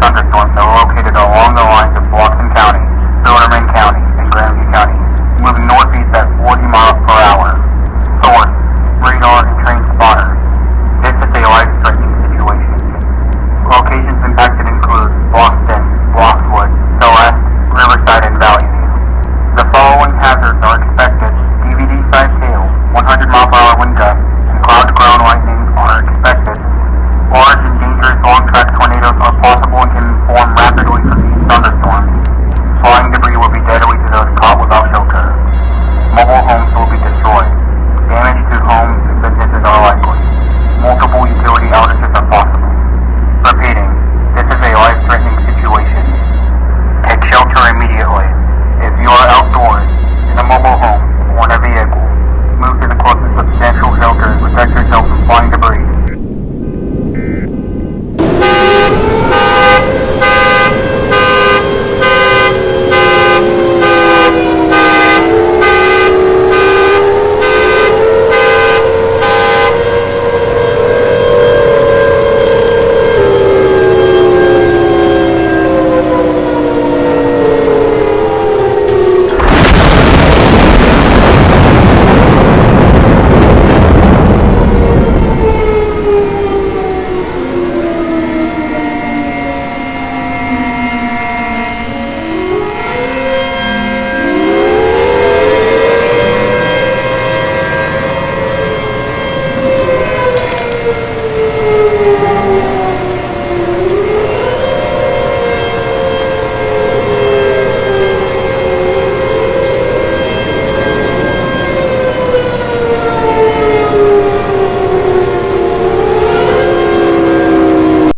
thunderstorms that are located along the lines of Bloxham County, Suburban County, and Grandview County, moving northeast at 40 miles per hour. Source: radar and train spotters. This is a life-threatening situation. Locations impacted include Boston, Bloxwood, Celeste, Riverside, and Valley View. The following hazards are expected: DVD-sized hail, 100 mile-per-hour wind gusts, and cloud-to-ground lightning are expected. Large and dangerous long-track tornadoes are possible and can form rapidly from these thunderstorms. Flying debris will be deadly to those caught without shelter. Mobile homes will be destroyed. Damage to homes and businesses are likely. Multiple utility outages are possible. Repeating, this is a life-threatening